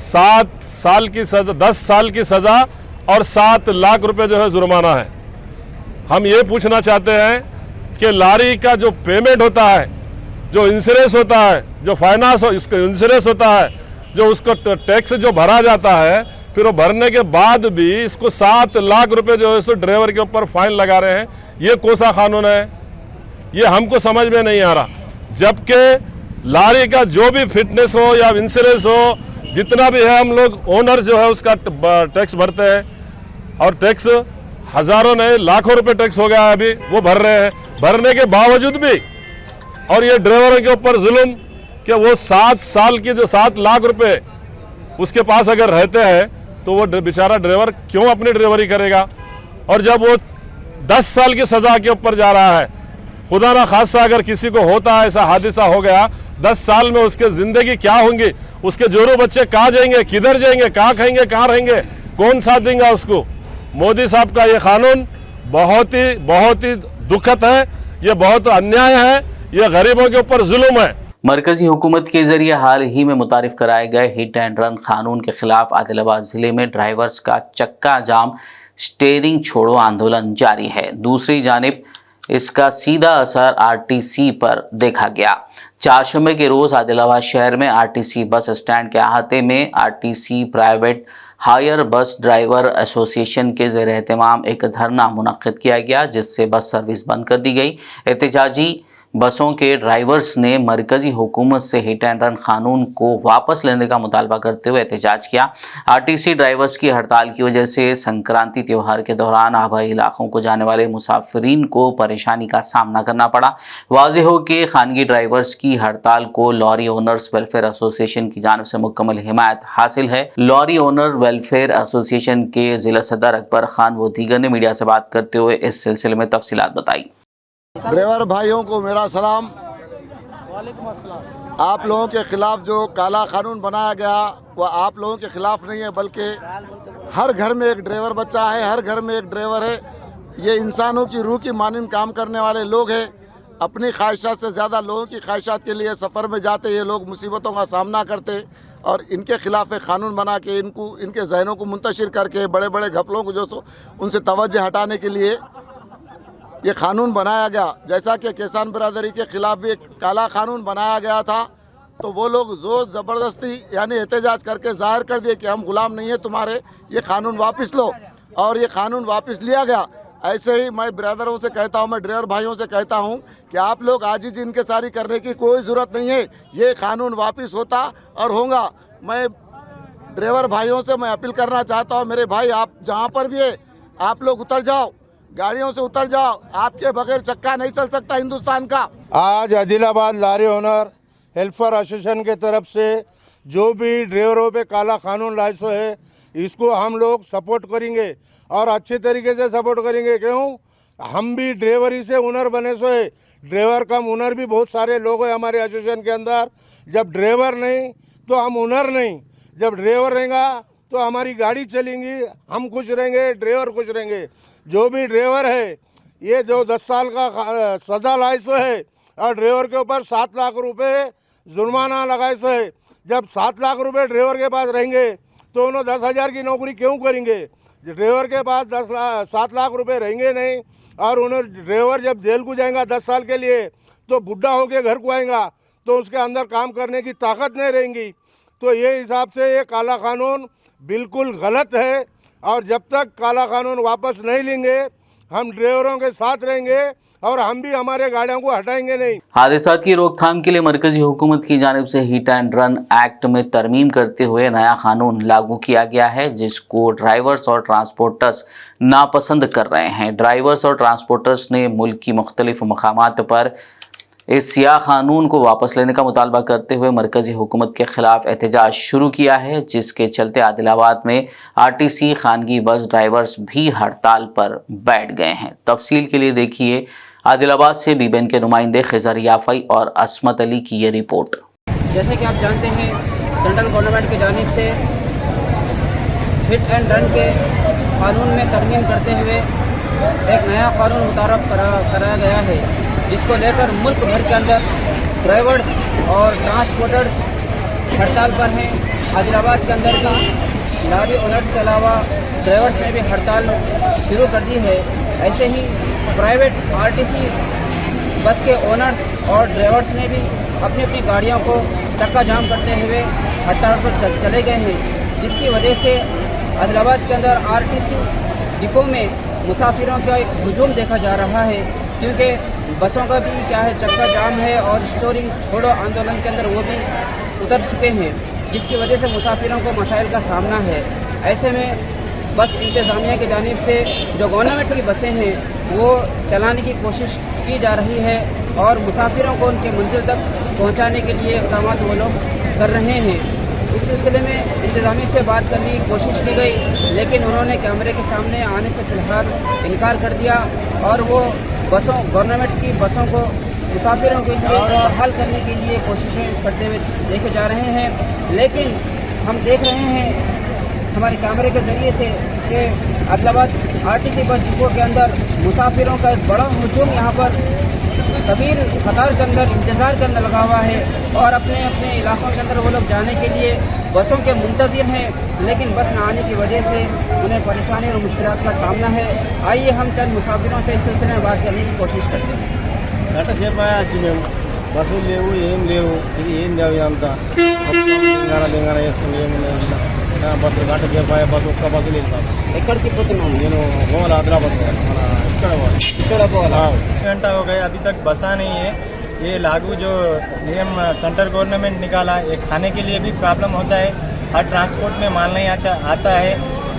7 साल की सजा, 10 साल की सज़ा और 7 लाख रुपए जो है जुर्माना है। हम ये पूछना चाहते हैं कि लारी का जो पेमेंट होता है, जो इंश्योरेंस होता है, जो फाइनेंस उसका इंश्योरेंस होता है, जो उसको टैक्स जो भरा जाता है, फिर वो भरने के बाद भी इसको 7 लाख रुपए जो है सो ड्राइवर के ऊपर फाइन लगा रहे हैं। ये कौन सा कानून है? ये हमको समझ में नहीं आ रहा। जबकि लारी का जो भी फिटनेस हो या इंश्योरेंस हो, जितना भी है, हम लोग ओनर जो है उसका टैक्स भरते हैं, और टैक्स हजारों नहीं लाखों रुपए टैक्स हो गया है अभी, वो भर रहे हैं। भरने के बावजूद भी और ये ड्राइवरों के ऊपर जुल्म कि वो 7 साल की जो 7 लाख रुपए उसके पास अगर रहते हैं तो वो बेचारा ड्राइवर क्यों अपनी ड्राइवरी करेगा? और जब वो 10 साल की सजा के ऊपर जा रहा है, खुदा ना खासा अगर किसी को होता है ऐसा हादसा हो गया, 10 साल में उसके जिंदगी क्या होंगी? उसके जोरों बच्चे कहाँ जाएंगे, किधर जाएंगे, कहाँ खाएंगे, कहाँ रहेंगे, कौन साथ देगा उसको? मोदी साहब का ये कानून बहुत ही दुखद है, ये बहुत अन्याय है, ये गरीबों के ऊपर जुल्म है। मरकजी हुकूमत के जरिए हाल ही में मुतारिफ कराए गए हिट एंड रन कानून के खिलाफ आदिलाबाद जिले में ड्राइवर्स का चक्का जाम स्टीयरिंग छोड़ो आंदोलन जारी है। दूसरी जानिब इसका सीधा असर आरटीसी पर देखा गया। चारशंबे के रोज आदिलाबाद शहर में आरटीसी बस स्टैंड के अहाते में RTC private hire bus driver association के ज़ेर एहतमाम एक धरना मुनक्किद किया गया, जिससे बस सर्विस बंद कर दी गई। एहतजाजी बसों के ड्राइवर्स ने मरकजी हुकूमत से हिट एंड रन कानून को वापस लेने का मुतालबा करते हुए एहतजाज किया। आरटीसी ड्राइवर्स की हड़ताल की वजह से संक्रांति त्यौहार के दौरान आबाई इलाकों को जाने वाले मुसाफिरीन को परेशानी का सामना करना पड़ा। वाज़ेह हो कि खानगी ड्राइवर्स की हड़ताल को लॉरी ओनर्स वेलफेयर एसोसिएशन की जानिब से मुकम्मल हिमायत हासिल है। लॉरी ओनर वेलफेयर एसोसिएशन के जिला सदर अकबर खान व दीगर ने मीडिया से बात करते हुए इस सिलसिले में तफसीलात बताई। ड्राइवर भाइयों को मेरा सलाम। आप लोगों के खिलाफ जो काला कानून बनाया गया वह आप लोगों के खिलाफ नहीं है, बल्कि हर घर में एक ड्राइवर बच्चा है, हर घर में एक ड्राइवर है। ये इंसानों की रूह की मानंद काम करने वाले लोग हैं। अपनी ख्वाहिशात से ज़्यादा लोगों की ख्वाहिशात के लिए सफ़र में जाते ये लोग मुसीबतों का सामना करते, और इनके खिलाफ एक कानून बना के इनके जहनों को मुंतशिर करके बड़े बड़े घपलों को जो सो उनसे तवज्जो हटाने के लिए ये कानून बनाया गया। जैसा कि किसान बिरादरी के ख़िलाफ़ भी एक काला कानून बनाया गया था, तो वो लोग ज़ोर ज़बरदस्ती यानी एहतजाज करके ज़ाहिर कर दिए कि हम ग़ुलाम नहीं है तुम्हारे, ये कानून वापस लो, और ये कानून वापस लिया गया। ऐसे ही मैं बिरादरों से कहता हूँ, मैं ड्राइवर भाइयों से कहता हूँ कि आप लोग आजिज़ इनकिसारी करने की कोई ज़रूरत नहीं है, ये कानून वापस होता और होगा। मैं ड्राइवर भाइयों से मैं अपील करना चाहता हूँ, मेरे भाई आप जहाँ पर भी है आप लोग उतर जाओ, गाड़ियों से उतर जाओ, आपके बगैर चक्का नहीं चल सकता हिंदुस्तान का। आज आदिलाबाद लारी ओनर हेल्पर एसोसिएशन के तरफ से जो भी ड्राइवरों पे काला कानून लाइसो है, इसको हम लोग सपोर्ट करेंगे और अच्छे तरीके से सपोर्ट करेंगे। क्यों? हम भी ड्राइवरी से ओनर बने सो है, ड्राइवर कम ओनर भी बहुत सारे लोग हैं हमारे एसोसिएशन के अंदर। जब ड्राइवर नहीं तो हम ओनर नहीं, जब ड्राइवर रहेगा तो हमारी गाड़ी चलेंगी, हम खुश रहेंगे, ड्राइवर खुश रहेंगे। जो भी ड्राइवर है ये जो 10 साल का सज़ा लाइसो है और ड्राइवर के ऊपर 7 लाख रुपए जुर्माना लगाए सो है। जब 7 लाख रुपए ड्राइवर के पास रहेंगे तो उन्होंने 10,000 की नौकरी क्यों करेंगे? ड्राइवर के पास 7 लाख रुपए रहेंगे नहीं, और उन्हें ड्राइवर जब जेल को जाएगा 10 साल के लिए तो बुढ़ा होकर घर को आएगा तो उसके अंदर काम करने की ताकत नहीं रहेगी। तो ये हिसाब से ये काला कानून बिल्कुल गलत है, और जब तक काला कानून वापस नहीं लेंगे हम ड्राइवरों के साथ रहेंगे और हम भी हमारे गाड़ियों को हटाएंगे नहीं। हादसात की रोकथाम के लिए मरकजी हुकूमत की जानिब से हिट एंड रन एक्ट में तरमीम करते हुए नया कानून लागू किया गया है, जिसको ड्राइवर्स और ट्रांसपोर्टर्स नापसंद कर रहे हैं। ड्राइवर्स और ट्रांसपोर्टर्स ने मुल्क की मुख्तलिफ मकामात पर इस सियाह कानून को वापस लेने का मुतालबा करते हुए मरकजी हुकूमत के खिलाफ एहतजाज शुरू किया है, जिसके चलते आदिलाबाद में आरटीसी खानगी बस ड्राइवर्स भी हड़ताल पर बैठ गए हैं। तफसील के लिए देखिए आदिलाबाद से बीबीएन के नुमाइंदे खिजर याफई और असमत अली की ये रिपोर्ट। जैसे कि आप जानते हैं, सेंट्रल गवर्नमेंट की जानिब से हिट एंड रन के कानून में तरमीम करते हुए एक नया कानून मुतारफ़ कराया गया है, जिसको लेकर मुल्क भर के अंदर ड्राइवर्स और ट्रांसपोर्टर्स हड़ताल पर हैं। आदिलाबाद के अंदर भी लारी ओनर्स के अलावा ड्राइवर्स ने भी हड़ताल शुरू कर दी है। ऐसे ही प्राइवेट आरटीसी बस के ओनर्स और ड्राइवर्स ने भी अपनी अपनी गाड़ियों को चक्का जाम करते हुए हड़ताल पर चले गए हैं, जिसकी वजह से आदिलाबाद के अंदर आरटीसी डिपो में मुसाफिरों का एक हुजूम देखा जा रहा है, क्योंकि बसों का भी क्या है चक्का जाम है और स्टोरिंग छोड़ो आंदोलन के अंदर वो भी उतर चुके हैं, जिसकी वजह से मुसाफिरों को मसाइल का सामना है। ऐसे में बस इंतज़ामिया की जानिब से जो गवर्नमेंट की बसें हैं वो चलाने की कोशिश की जा रही है और मुसाफिरों को उनके मंजिल तक पहुंचाने के लिए इक़दाम वो लोग कर रहे हैं। इस सिलसिले में इंतज़ामिया से बात करने की कोशिश की गई, लेकिन उन्होंने कैमरे के सामने आने से फ़िलहाल इनकार कर दिया और वो गवर्नमेंट की बसों को मुसाफिरों के लिए बहाल करने के लिए कोशिशें करते हुए देखे जा रहे हैं। लेकिन हम देख रहे हैं हमारे कैमरे के ज़रिए से कि आदिलाबाद आरटीसी बस डिपो के अंदर मुसाफिरों का एक बड़ा हुजूम यहाँ पर तवील कतार के अंदर इंतज़ार करने लगा हुआ है और अपने अपने इलाकों के अंदर वो लोग जाने के लिए बसों के मुंतज़िर हैं, लेकिन बस न आने की वजह से उन्हें परेशानी और मुश्किलात का सामना है। आइए हम चंद मुसाफिरों से इस सिलसिले में बात करने की कोशिश करते हैं। గంట సేపు వచ్చి మేము బస్సులు లేవు ఏం లేవు ఇది ఏం లేవు ఇదంతా లింగాన చేస్తుంది ఏమున్నాయి బస్సులు గంట సేపు బస్సు ఒక్క బస్సులు వెళ్తాం ఎక్కడికి పోతున్నాం నేను పోవాలి ఆదిలాబాద్ మన ఇక్కడ పోవాలి घंटा हो गए अभी तक बसा नहीं है। ये लागू जो नियम सेंट्रल गवर्नमेंट निकाला ये खाने के लिए भी प्रॉब्लम होता है, हर ट्रांसपोर्ट में माल नहीं आता है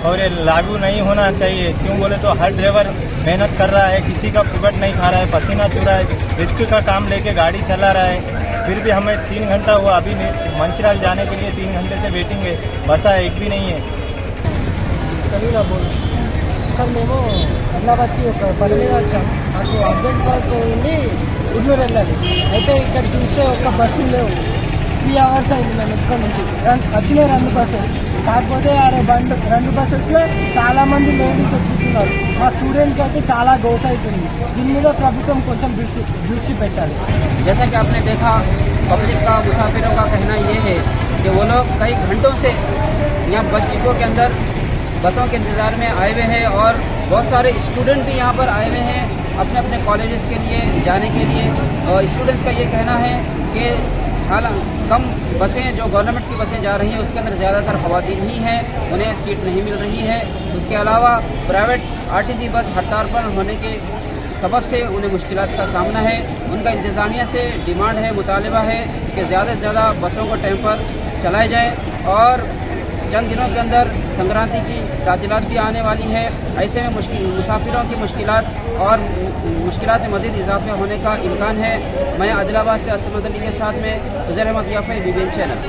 और ये लागू नहीं होना चाहिए। क्यों बोले तो हर ड्राइवर मेहनत कर रहा है, किसी का फुकट नहीं खा रहा है, पसीना चू रहा है, रिस्क का काम लेके गाड़ी चला रहा है, फिर भी हमें 3 घंटा हुआ अभी मंचिराल जाने के लिए 3 घंटे से वेटिंग है, बसा एक भी नहीं है। సార్ మేము ఆదిలాబాద్కి ఒక పని మీద వచ్చాం, మాకు అర్జెంట్ వర్క్ ఉండి గుడ్లూరు వెళ్ళాలి. అయితే ఇక్కడ చూస్తే ఒక్క బస్సులు లేవు. 3 అవర్స్ అయింది మేము ఇక్కడ నుంచి వచ్చినాయి 2 బస్సెస్. కాకపోతే ఆ 2 బస్సెస్లో చాలామంది లేడీస్ ఎక్కుతున్నారు. మా స్టూడెంట్కి అయితే చాలా గోస్ అవుతుంది. దీని మీద ప్రభుత్వం కొంచెం దృష్టి పెట్టాలి. जैसा कि आपने देखा पब्लिक का मुसाफिरों का कहना ये है कि वो लोग कई घंटों से यहाँ बस डिपो के अंदर बसों के इंतज़ार में आए हुए हैं और बहुत सारे स्टूडेंट भी यहाँ पर आए हुए हैं अपने अपने कॉलेजेस के लिए जाने के लिए। और स्टूडेंट्स का ये कहना है कि हालांकि कम बसें जो गवर्नमेंट की बसें जा रही हैं उसके अंदर ज़्यादातर ख़वातीन ही हैं, उन्हें सीट नहीं मिल रही है। उसके अलावा प्राइवेट आरटीसी बस हड़ताल पर होने के सबब से उन्हें मुश्किलात का सामना है। उनका इंतज़ामिया से डिमांड है, मुतालबा है कि ज़्यादा से ज़्यादा बसों को टाइम पर चलाए जाए और चंद दिनों के अंदर संक्रांति की तातीलात भी आने वाली है। ऐसे में मुसाफिरों की मुश्किलात और मुश्किलात में मज़ीद इजाफा होने का इम्कान है। मैं आदिलाबाद से असमत अली के साथ में फ़ज़ल अहमद याफ़ी BBN चैनल।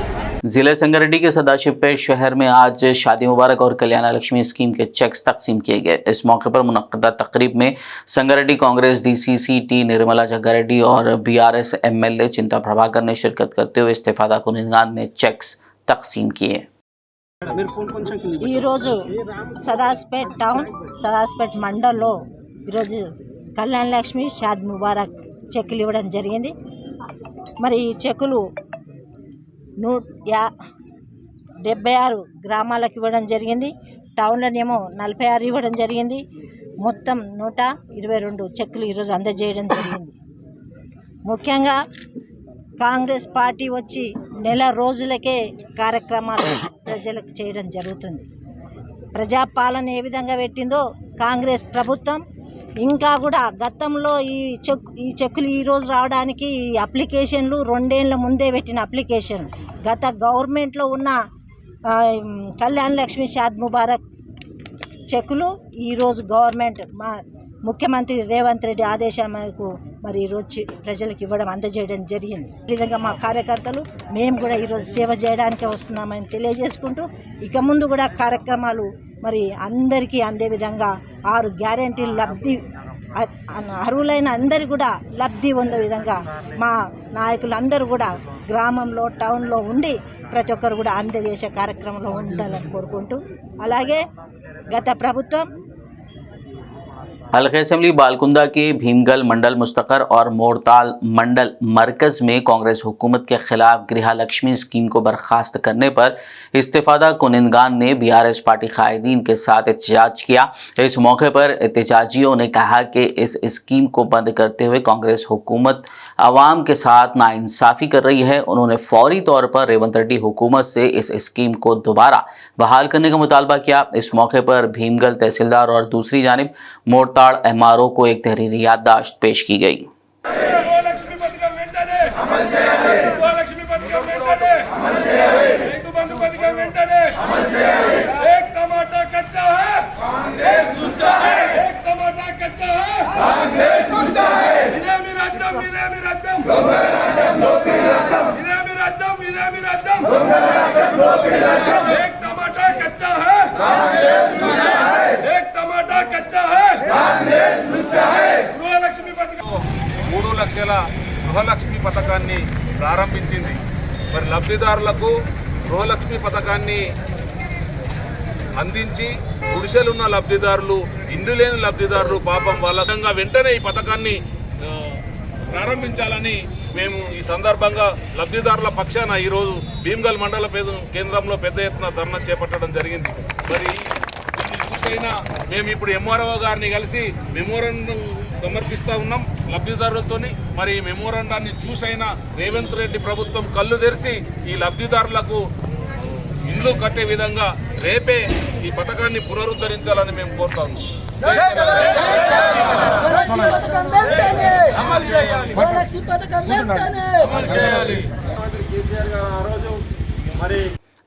जिले संगारेड्डी के सदाशिवपेट शहर में आज शादी मुबारक और कल्याण लक्ष्मी स्कीम के चेक्स तकसीम किए गए। इस मौके पर मुनक्कदा तकरीब में संगारेड्डी कांग्रेस DCCT निर्मला जग्गारेड्डी और BRS MLA चिंता प्रभाकर ने शिरकत करते हुए इस्तेफादा कुनिंदान में चेक्स तकसीम किए। ఈరోజు సదాస్పేట్ టౌన్ సదాస్పేట్ మండల్లో ఈరోజు కళ్యాణ లక్ష్మి షాద్ ముబారక్ చెక్కులు ఇవ్వడం జరిగింది. మరి ఈ చెక్కులు 176 గ్రామాలకు ఇవ్వడం జరిగింది. టౌన్లోనేమో 46 ఇవ్వడం జరిగింది. మొత్తం 122 చెక్కులు ఈరోజు అందజేయడం జరిగింది. ముఖ్యంగా కాంగ్రెస్ పార్టీ వచ్చి నెల రోజులకే కార్యక్రమాలు ప్రజలకు చేయడం జరుగుతుంది. ప్రజాపాలన ఏ విధంగా పెట్టిందో కాంగ్రెస్ ప్రభుత్వం ఇంకా కూడా గతంలో ఈ చెక్కులు ఈరోజు రావడానికి ఈ అప్లికేషన్లు 2 ఏళ్ల ముందే పెట్టిన అప్లికేషన్ గత గవర్నమెంట్లో ఉన్న కళ్యాణ లక్ష్మి షాద్ ముబారక్ చెక్కులు ఈరోజు గవర్నమెంట్ మా ముఖ్యమంత్రి రేవంత్ రెడ్డి ఆదేశాల మేరకు మరి ఈరోజు ప్రజలకు ఇవ్వడం అందజేయడం జరిగింది. ఈ విధంగా మా కార్యకర్తలు మేము కూడా ఈరోజు సేవ చేయడానికే వస్తున్నామని తెలియజేసుకుంటూ ఇక ముందు కూడా కార్యక్రమాలు మరి అందరికీ అందే విధంగా 6 గ్యారెంటీలు అర్హులైన అందరు కూడా లబ్ధి పొందే విధంగా మా నాయకులందరూ కూడా గ్రామంలో టౌన్లో ఉండి ప్రతి ఒక్కరు కూడా అందజేసే కార్యక్రమంలో ఉండాలని కోరుకుంటూ అలాగే గత ప్రభుత్వం हल्के असेंबली बालकुंदा के भीमगल मंडल मुस्तकर और मोड़ताल मंडल मरकज में कांग्रेस हुकूमत के खिलाफ गृह लक्ष्मी स्कीम को बर्खास्त करने पर इस्तीफादा कुनिंदगान ने बीआरएस पार्टी कायदीन के साथ एहतजाज किया। इस मौके पर एहतजाजियों ने कहा कि इस स्कीम को बंद करते हुए कांग्रेस हुकूमत आवाम के साथ नाइंसाफ़ी कर रही है। उन्होंने फौरी तौर पर रेवंत रेड्डी हुकूमत से इस स्कीम को दोबारा बहाल करने का मुतालबा किया। इस मौके पर भीमगल तहसीलदार और दूसरी जानिब मोड़ताल एमआरओ को एक तहरीरी याददाश्त पेश की गई। లక్షల గృహలక్ష్మి పథకాన్ని ప్రారంభించింది. మరి లబ్ధిదారులకు గృహలక్ష్మి పథకాన్ని అందించి గుడిసెలున్న లబ్ధిదారులు, ఇండ్లు లేని లబ్ధిదారులు పాపం వాళ్ళంగా వెంటనే ఈ పథకాన్ని ప్రారంభించాలని మేము ఈ సందర్భంగా లబ్ధిదారుల పక్షాన ఈరోజు భీమ్గల్ మండల కేంద్రంలో పెద్ద ఎత్తున ధర్నా చేపట్టడం జరిగింది. మరి చూసైనా మేము ఇప్పుడు ఎంఆర్ఓ గారిని కలిసి మెమోరాండం సమర్పిస్తూ ఉన్నాం లబ్ధిదారులతో. మరి మెమోరాండాన్ని చూసైనా రేవంత్ రెడ్డి ప్రభుత్వం కళ్ళు తెరిచి ఈ లబ్ధిదారులకు ఇండ్లు కట్టే విధంగా రేపే ఈ పథకాన్ని పునరుద్ధరించాలని మేము కోరుతా ఉన్నాం.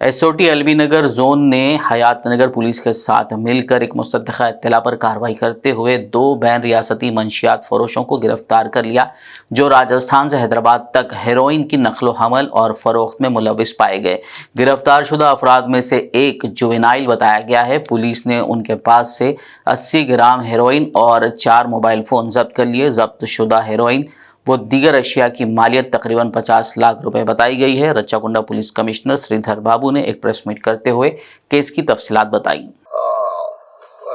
एसओटी एलबी नगर जोन ने हयात नगर पुलिस के साथ मिलकर एक मुस्तहक़ा इत्तला पर कार्रवाई करते हुए 2 बैन रियासती मंशियात फरोशों को गिरफ्तार कर लिया, जो राजस्थान से हैदराबाद तक हेरोइन की नकलो हमल और फ़रोख्त में मुलविस पाए गए। गिरफ्तार शुदा अफराद में से एक जुवेनाइल बताया गया है। पुलिस ने उनके पास से 80 ग्राम हेरोइन और 4 मोबाइल फ़ोन जब्त कर लिए। जब्त शुदा हेरोइन वो दीगर अशिया की मालियत तकरीबन 50 लाख रुपए बताई गई है। रच्चाकुंडा पुलिस कमिश्नर श्रीधर बाबू ने एक प्रेस मीट करते हुए केस की तफसीलात बताई।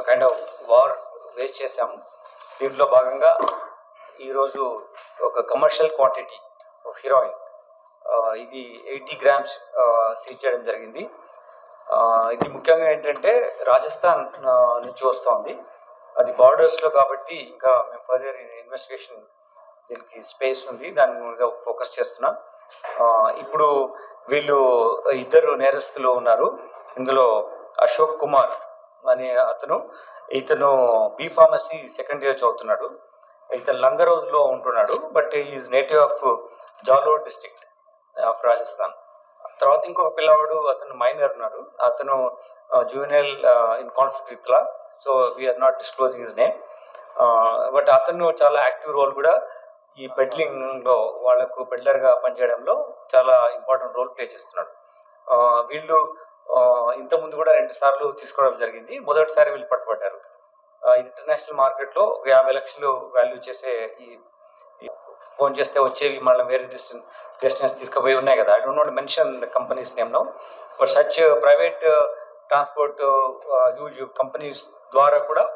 కైండ్ ఆఫ్ వార్ వేస్ట్ చేశాము. దీంట్లో భాగంగా ఈరోజు ఒక కమర్షియల్ క్వాంటిటీ ఆఫ్ హీరోయిన్ ఇది 80 గ్రామ్స్ సీజ్ చేయడం జరిగింది. ఇది ముఖ్యంగా ఏంటంటే రాజస్థాన్ నుంచి వస్తుంది. అది బార్డర్స్లో కాబట్టి ఇంకా మేము ఫర్దర్ ఇన్వెస్టిగేషన్ దీనికి స్పేస్ ఉంది, దాని మీద ఫోకస్ చేస్తున్నాం. ఇప్పుడు వీళ్ళు ఇద్దరు నేరస్తులు ఉన్నారు. ఇందులో అశోక్ కుమార్ అనే ఇతను బీ ఫార్మసీ సెకండ్ ఇయర్ చదువుతున్నాడు. ఇతను లంగరోజ్లో ఉంటున్నాడు. But is native of Jalore district of Rajasthan. తర్వాత ఇంకొక పిల్లవాడు, అతను మైనర్ ఉన్నాడు. అతను juvenile in conflict with law, so we are not disclosing his name. But అతను చాలా యాక్టివ్ రోల్ కూడా ఈ పెడ్లింగ్లో వాళ్లకు పెడ్లర్గా పనిచేయడంలో చాలా ఇంపార్టెంట్ రోల్ ప్లే చేస్తున్నాడు. వీళ్ళు ఇంతకుముందు కూడా 2 సార్లు తీసుకోవడం జరిగింది. మొదటిసారి వీళ్ళు పట్టుబడ్డారు. ఇంటర్నేషనల్ మార్కెట్లో 50 లక్షలు వాల్యూ చేసే ఈ ఫోన్ చేస్తే వచ్చేవి మళ్ళీ వేరే డెస్టినేషన్ తీసుకుపోయి ఉన్నాయి కదా. I don't not mention the companies name now, but such private transport huge companies ద్వారా కూడా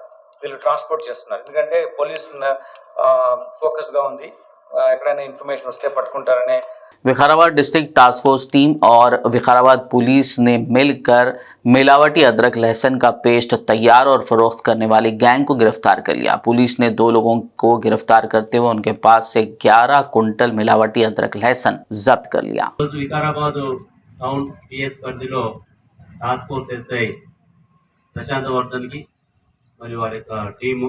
వీళ్ళు ట్రాన్స్పోర్ట్ చేస్తున్నారు. ఎందుకంటే పోలీస్ ఫోకస్గా ఉంది, ఎక్కడైనా ఇన్ఫర్మేషన్ వస్తే పట్టుకుంటారనే। Vikarabad district task force team और विकाराबाद पुलिस ने मिलकर मिलावटी अदरक लहसुन का पेस्ट तैयार और फरोख्त करने वाली गैंग को गिरफ्तार कर लिया। पुलिस ने 2 लोगों को गिरफ्तार करते हुए उनके पास से 11 कुंटल मिलावटी अदरक लहसुन जब्त कर लिया। विकाराबाद टाउन पीएस పరిధిలో task force SI Prashanth Vardhan కి మరియు వారి యొక్క team,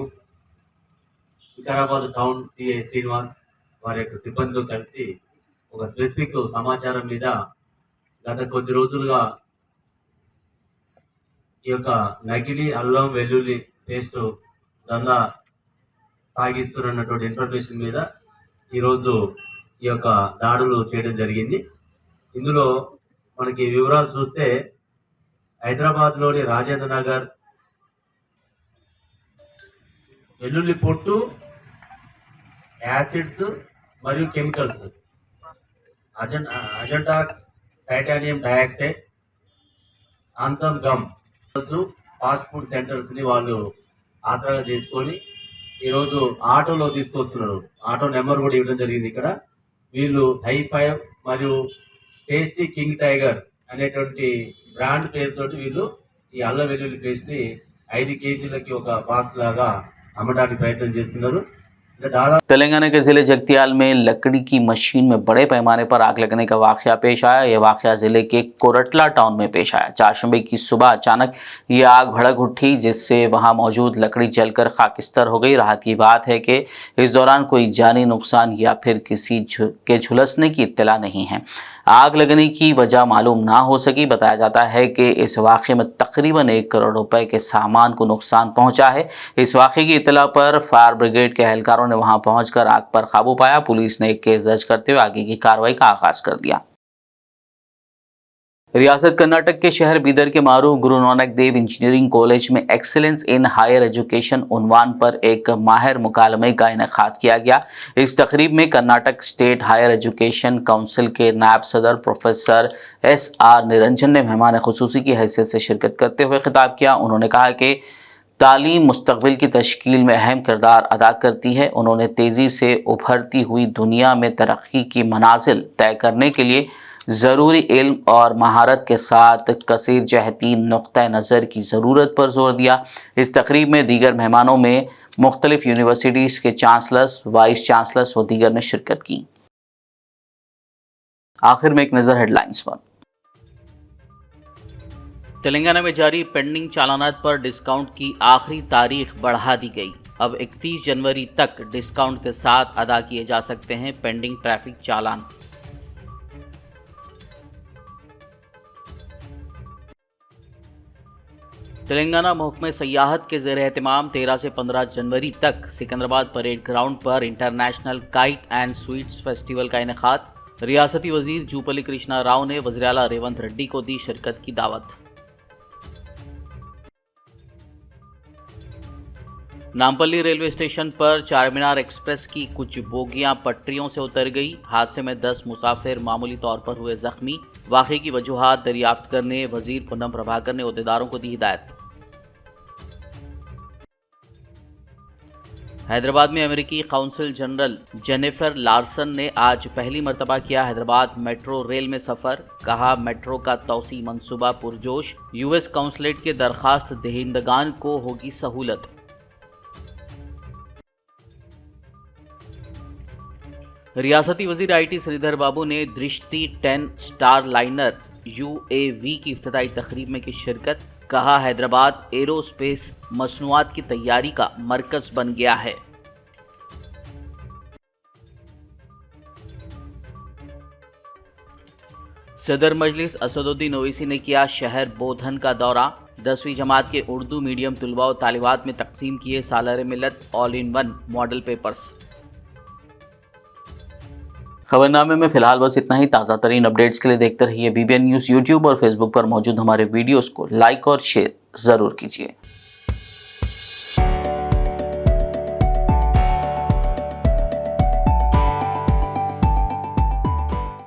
Vikarabad town CI Srinivas వారి యొక్క సిబ్బందితో కలిసి ఒక స్పెసిఫిక్ సమాచారం మీద గత కొద్ది రోజులుగా ఈ యొక్క నకిలీ అల్లం వెల్లుల్లి పేస్ట్ దందా సాగిస్తున్నటువంటి ఇన్ఫర్మేషన్ మీద ఈరోజు ఈ యొక్క దాడులు చేయడం జరిగింది। ఇందులో మనకి వివరాలు చూస్తే హైదరాబాద్లోని రాజేంద్ర నగర్ వెల్లుల్లి పొట్టు, యాసిడ్స్ మరియు కెమికల్స్, అజెంటాక్స్, titanium dioxide, xanthan gum fast food సెంటర్స్ని వాళ్ళు ఆసరాగా చేసుకొని ఈరోజు ఆటోలో తీసుకొస్తున్నారు. ఆటో నెంబర్ కూడా ఇవ్వడం జరిగింది. ఇక్కడ వీళ్ళు హై5 మరియు టేస్టీ కింగ్ టైగర్ అనేటువంటి బ్రాండ్ పేరుతోటి వీళ్ళు ఈ అల్లం వెల్లుల్లి పేస్ట్ ని 5 కేజీలకి ఒక బాక్స్ లాగా అమ్మడానికి ప్రయత్నం చేస్తున్నారు. तेलंगाना के जिले जगतियाल में लकड़ी की मशीन में बड़े पैमाने पर आग लगने का वाकया पेश आया। यह वाकया जिले के कोरटला टाउन में पेश आया। चारशंबे की सुबह अचानक ये आग भड़क उठी, जिससे वहां मौजूद लकड़ी जलकर खाकिस्तर हो गई। राहत की बात है कि इस दौरान कोई जानी नुकसान या फिर किसी के झुलसने की इत्तला नहीं है। आग लगने की वजह मालूम ना हो सकी। बताया जाता है कि इस वाक़े में तकरीबन 1 करोड़ रुपए के सामान को नुकसान पहुंचा है। इस वाक़े की इत्तला पर फायर ब्रिगेड के एहलकारों ने वहां पहुंचकर आग पर काबू पाया। पुलिस ने एक केस दर्ज करते हुए आगे की कार्रवाई का आगाज कर दिया। रियासत कर्नाटक के शहर बीदर के मारूफ गुरु नानक देव इंजीनियरिंग कॉलेज में एक्सीलेंस इन हायर एजुकेशन उन्वान पर एक माहिर मुकालमे का इनेकाद किया गया। इस तकरीब में Karnataka state higher education council के नायब सदर प्रोफेसर SR निरंजन ने मेहमान खुसूसी की हैसियत से शिरकत करते हुए खिताब किया। उन्होंने कहा कि तालीम मुस्तकबिल की तश्कील में अहम किरदार अदा करती है। उन्होंने तेज़ी से उभरती हुई दुनिया में तरक्की की मनाजिल तय करने के लिए ज़रूरी इल्म और महारत के साथ कसीर जहती नुक्ता नज़र की ज़रूरत पर जोर दिया। इस तकरीब में दीगर मेहमानों में मुख्तलिफ यूनिवर्सिटीज़ के चांसलर्स, वाइस चांसलर्स व दीगर ने शिरकत की। आखिर में एक नज़र हेडलाइंस पर। तेलंगाना में जारी पेंडिंग चालानात पर डिस्काउंट की आखिरी तारीख बढ़ा दी गई। अब 31 जनवरी तक डिस्काउंट के साथ अदा किए जा सकते हैं पेंडिंग ट्रैफिक चालान। तेलंगाना महकमे सयाहत के ज़ेर एहतमाम 13 से 15 जनवरी तक सिकंदराबाद परेड ग्राउंड पर international kite and sweets festival का इनेकाद। रियासती वजीर जूपल्ली कृष्णा राव ने वज़ीर आला रेवंत रेड्डी को दी शिरकत की दावत। नामपल्ली रेलवे स्टेशन पर चारमीनार एक्सप्रेस की कुछ बोगियां पटरियों से उतर गई। हादसे में 10 मुसाफिर मामूली तौर पर हुए जख्मी। वाक़े की वजूहात दरियाफ्त करने वजीर पूनम प्रभाकर ने ओहदेदारों को दी हिदायत। हैदराबाद में अमेरिकी काउंसिल जनरल जेनिफर लार्सन ने आज पहली मरतबा किया हैदराबाद मेट्रो रेल में सफ़र। कहा मेट्रो का तौसी मंसूबा पुरजोश। US काउंसलेट के दरखास्त दहिंदगान को होगी सहूलत। रियासती वजीर IT श्रीधर बाबू ने दृष्टि 10 स्टार लाइनर UAV की इफ्तिताई तकरीब में की शिरकत। कहा हैदराबाद एरोस्पेस मसनूआत की तैयारी का मरकज बन गया है। सदर मजलिस असदुद्दीन ओवैसी ने किया शहर बोधन का दौरा। 10वीं जमात के उर्दू मीडियम तुलबा व तालिबात में तकसीम किए Salar Millat all in one model papers. खबरनामे में फिलहाल बस इतना ही। ताज़ा तरीन अपडेट्स के लिए देखते रहिए BBN न्यूज़। यूट्यूब और फेसबुक पर मौजूद हमारे वीडियोस को लाइक और शेयर ज़रूर कीजिए।